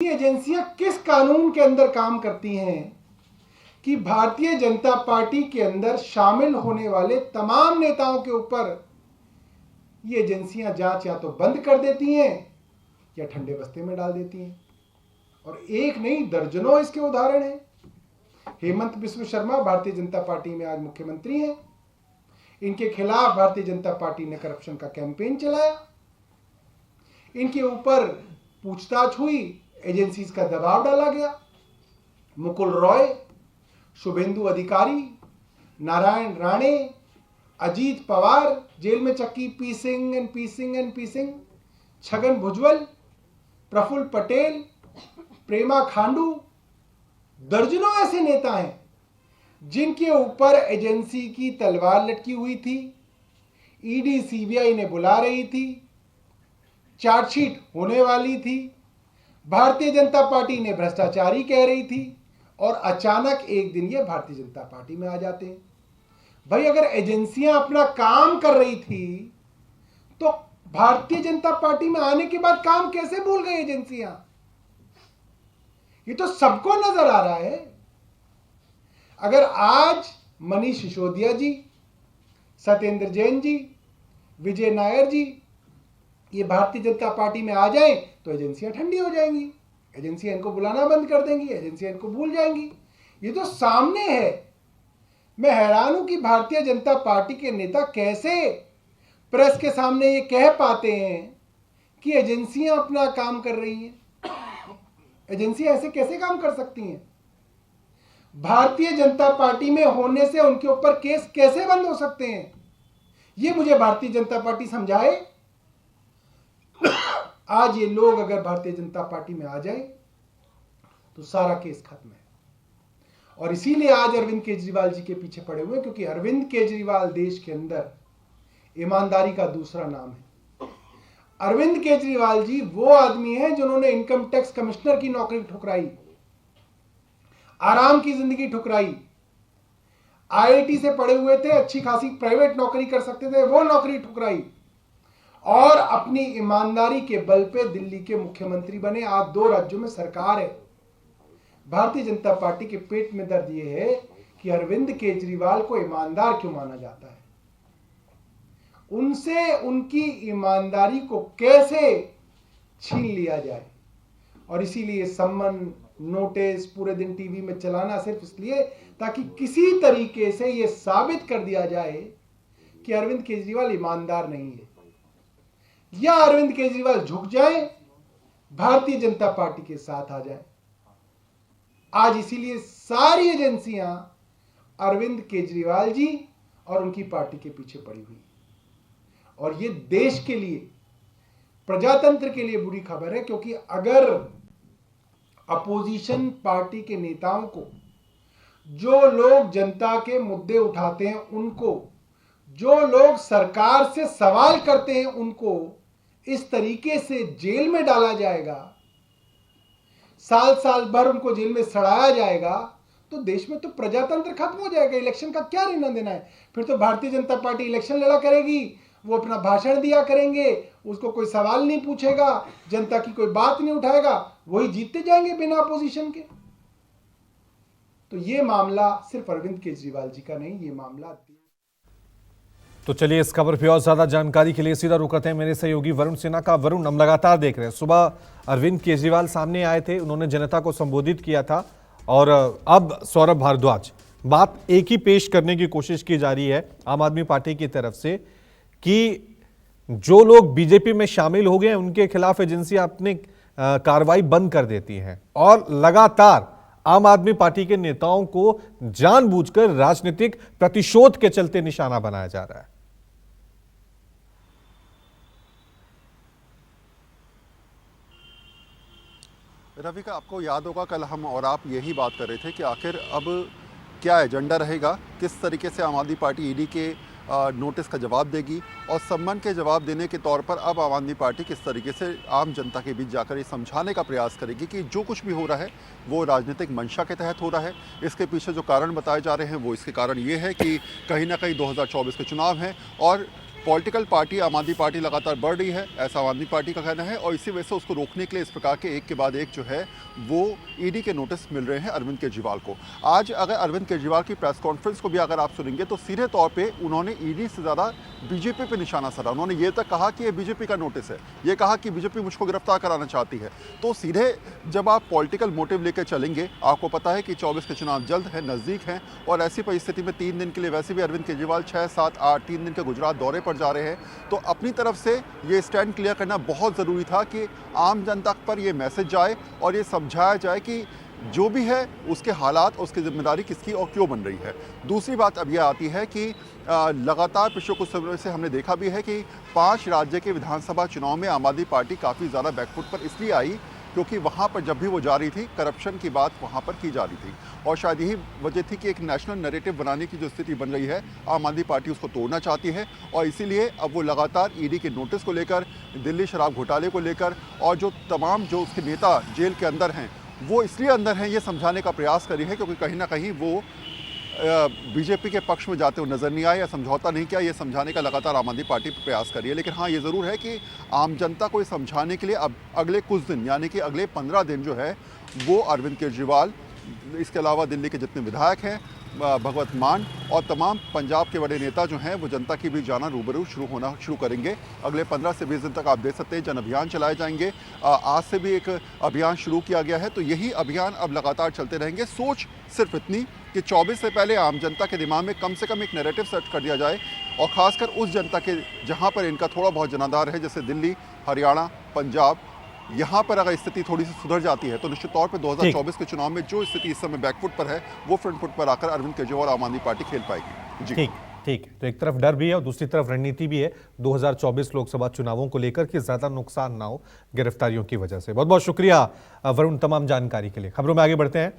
एजेंसियां किस कानून के अंदर काम करती हैं कि भारतीय जनता पार्टी के अंदर शामिल होने वाले तमाम नेताओं के ऊपर ये एजेंसियां जांच या तो बंद कर देती हैं या ठंडे बस्ते में डाल देती हैं। और एक नहीं दर्जनों इसके उदाहरण हैं। हेमंत बिस्व शर्मा भारतीय जनता पार्टी में आज मुख्यमंत्री हैं। इनके खिलाफ भारतीय जनता पार्टी ने करप्शन का कैंपेन चलाया, इनके ऊपर पूछताछ हुई, एजेंसीज का दबाव डाला गया। मुकुल रॉय, शुभेंदु अधिकारी, नारायण राणे, अजीत पवार जेल में चक्की पीसिंग, छगन भुजबल, प्रफुल्ल पटेल, प्रेमा खांडू, दर्जनों ऐसे नेता हैं जिनके ऊपर एजेंसी की तलवार लटकी हुई थी। ईडी सीबीआई ने बुला रही थी, चार्जशीट होने वाली थी, भारतीय जनता पार्टी ने भ्रष्टाचारी कह रही थी और अचानक एक दिन ये भारतीय जनता पार्टी में आ जाते हैं। भाई अगर एजेंसियां अपना काम कर रही थी तो भारतीय जनता पार्टी में आने के बाद काम कैसे भूल गई एजेंसियां? ये तो सबको नजर आ रहा है। अगर आज मनीष सिसोदिया जी, सत्येंद्र जैन जी, विजय नायर जी ये भारतीय जनता पार्टी में आ जाएं तो एजेंसियां ठंडी हो जाएंगी, एजेंसियां इनको बुलाना बंद कर देंगी, एजेंसियां इनको भूल जाएंगी। ये तो सामने है। मैं हैरान हूं कि भारतीय जनता पार्टी के नेता कैसे प्रेस के सामने ये कह पाते हैं कि एजेंसियां अपना काम कर रही हैं। एजेंसियां ऐसे कैसे काम कर सकती हैं? भारतीय जनता पार्टी में होने से उनके ऊपर केस कैसे बंद हो सकते हैं? ये मुझे भारतीय जनता पार्टी समझाए। आज ये लोग अगर भारतीय जनता पार्टी में आ जाए तो सारा केस खत्म है। और इसीलिए आज अरविंद केजरीवाल जी के पीछे पड़े हुए, क्योंकि अरविंद केजरीवाल देश के अंदर ईमानदारी का दूसरा नाम है। अरविंद केजरीवाल जी वो आदमी हैं जिन्होंने इनकम टैक्स कमिश्नर की नौकरी ठुकराई, आराम की जिंदगी ठुकराई, आईआईटी से पढ़े हुए थे, अच्छी खासी प्राइवेट नौकरी कर सकते थे, वो नौकरी ठुकराई और अपनी ईमानदारी के बल पे दिल्ली के मुख्यमंत्री बने। आज 2 राज्यों में सरकार है। भारतीय जनता पार्टी के पेट में दर्द यह है कि अरविंद केजरीवाल को ईमानदार क्यों माना जाता है, उनसे उनकी ईमानदारी को कैसे छीन लिया जाए। और इसीलिए सम्मन नोटिस पूरे दिन टीवी में चलाना सिर्फ इसलिए ताकि किसी तरीके से यह साबित कर दिया जाए कि अरविंद केजरीवाल ईमानदार नहीं है, या अरविंद केजरीवाल झुक जाए, भारतीय जनता पार्टी के साथ आ जाए। आज इसीलिए सारी एजेंसियां अरविंद केजरीवाल जी और उनकी पार्टी के पीछे पड़ी हुई। और ये देश के लिए, प्रजातंत्र के लिए बुरी खबर है, क्योंकि अगर अपोजिशन पार्टी के नेताओं को, जो लोग जनता के मुद्दे उठाते हैं उनको, जो लोग सरकार से सवाल करते हैं उनको इस तरीके से जेल में डाला जाएगा, साल भर उनको जेल में सड़ाया जाएगा, तो देश में तो प्रजातंत्र खत्म हो जाएगा। इलेक्शन का क्या लेना देना है? फिर तो भारतीय जनता पार्टी इलेक्शन लड़ा करेगी, वो अपना भाषण दिया करेंगे, उसको कोई सवाल नहीं पूछेगा, जनता की कोई बात नहीं उठाएगा, वही जीतते जाएंगे बिना अपोजिशन के। तो ये मामला सिर्फ अरविंद केजरीवाल जी का नहीं, ये मामला। तो चलिए इस खबर पे और ज्यादा जानकारी के लिए सीधा रुख करते हैं मेरे सहयोगी वरुण सिन्हा का। वरुण, हम लगातार देख रहे हैं, सुबह अरविंद केजरीवाल सामने आए थे, उन्होंने जनता को संबोधित किया था, और अब सौरभ भारद्वाज, बात एक ही पेश करने की कोशिश की जा रही है आम आदमी पार्टी की तरफ से कि जो लोग बीजेपी में शामिल हो गए हैं उनके खिलाफ एजेंसियां अपनी कार्रवाई बंद कर देती हैं, और लगातार आम आदमी पार्टी के नेताओं को जानबूझकर राजनीतिक प्रतिशोध के चलते निशाना बनाया जा रहा है। रवि का आपको याद होगा, कल हम और आप यही बात कर रहे थे कि आखिर अब क्या एजेंडा रहेगा, किस तरीके से आम आदमी पार्टी ईडी के नोटिस का जवाब देगी, और सम्मान के जवाब देने के तौर पर अब आम आदमी पार्टी किस तरीके से आम जनता के बीच जाकर ये समझाने का प्रयास करेगी कि जो कुछ भी हो रहा है वो राजनीतिक मंशा के तहत हो रहा है। इसके पीछे जो कारण बताए जा रहे हैं वो इसके कारण ये है कि कहीं ना कहीं 2024 के चुनाव हैं और पॉलिटिकल पार्टी आम आदमी पार्टी लगातार बढ़ रही है, ऐसा आम आदमी पार्टी का कहना है। और इसी वजह से उसको रोकने के लिए इस प्रकार के एक के बाद एक जो है वो ईडी के नोटिस मिल रहे हैं अरविंद केजरीवाल को। आज अगर अरविंद केजरीवाल की प्रेस कॉन्फ्रेंस को भी अगर आप सुनेंगे तो सीधे तौर पे उन्होंने ईडी से ज़्यादा बीजेपी पे निशाना साधा। उन्होंने ये तक कहा कि ये बीजेपी का नोटिस है, ये कहा कि बीजेपी मुझको गिरफ्तार कराना चाहती है। तो सीधे जब आप पॉलिटिकल मोटिव लेकर चलेंगे, आपको पता है कि 24 के चुनाव जल्द है, नज़दीक हैं, और ऐसी परिस्थिति में 3 दिन के लिए वैसे भी अरविंद केजरीवाल 6, 7, 8 3 दिन के गुजरात दौरे पर जा रहे हैं। तो अपनी तरफ से ये स्टैंड क्लियर करना बहुत ज़रूरी था कि आम जनता पर ये मैसेज जाए और ये समझाया जाए कि जो भी है उसके हालात, उसकी जिम्मेदारी किसकी और क्यों बन रही है। दूसरी बात अब यह आती है कि लगातार पिछले कुछ समय से हमने देखा भी है कि 5 राज्य के विधानसभा चुनाव में आम आदमी पार्टी काफ़ी ज़्यादा बैकफुट पर इसलिए आई क्योंकि वहाँ पर जब भी वो जा रही थी करप्शन की बात वहाँ पर की जा रही थी, और शायद यही वजह थी कि एक नेशनल नैरेटिव बनाने की जो स्थिति बन रही है आम आदमी पार्टी उसको तोड़ना चाहती है। और इसीलिए अब वो लगातार ईडी के नोटिस को लेकर, दिल्ली शराब घोटाले को लेकर, और जो तमाम जो उसके नेता जेल के अंदर हैं वो इसलिए अंदर हैं ये समझाने का प्रयास करी है क्योंकि कहीं ना कहीं वो बीजेपी के पक्ष में जाते हुए नज़र नहीं आए या समझौता नहीं किया, ये समझाने का लगातार आम आदमी पार्टी प्रयास करी है। लेकिन हाँ, ये ज़रूर है कि आम जनता को ये समझाने के लिए अब अगले कुछ दिन यानी कि अगले 15 दिन जो है वो अरविंद केजरीवाल, इसके अलावा दिल्ली के जितने विधायक हैं, भगवत मान और तमाम पंजाब के बड़े नेता जो हैं वो जनता की भी जाना रूबरू शुरू करेंगे। अगले 15 से 20 दिन तक आप देख सकते हैं जन अभियान चलाए जाएंगे। आज से भी एक अभियान शुरू किया गया है, तो यही अभियान अब लगातार चलते रहेंगे। सोच सिर्फ इतनी कि 24 से पहले आम जनता के दिमाग में कम से कम एक नैरेटिव सेट कर दिया जाए, और ख़ासकर उस जनता के जहाँ पर इनका थोड़ा बहुत जनाधार है, जैसे दिल्ली, हरियाणा, पंजाब, यहाँ पर अगर स्थिति थोड़ी सी सुधर जाती है तो निश्चित तौर पे 2024 के चुनाव में जो स्थिति इस समय बैकफुट पर है वो फ्रंट फुट पर आकर अरविंद केजरीवाल आम आदमी पार्टी खेल पाएगी। जी ठीक। तो एक तरफ डर भी है और दूसरी तरफ रणनीति भी है 2024 लोकसभा चुनावों को लेकर कि ज्यादा नुकसान ना हो गिरफ्तारियों की वजह से। बहुत बहुत शुक्रिया वरुण तमाम जानकारी के लिए। खबरों में आगे बढ़ते हैं।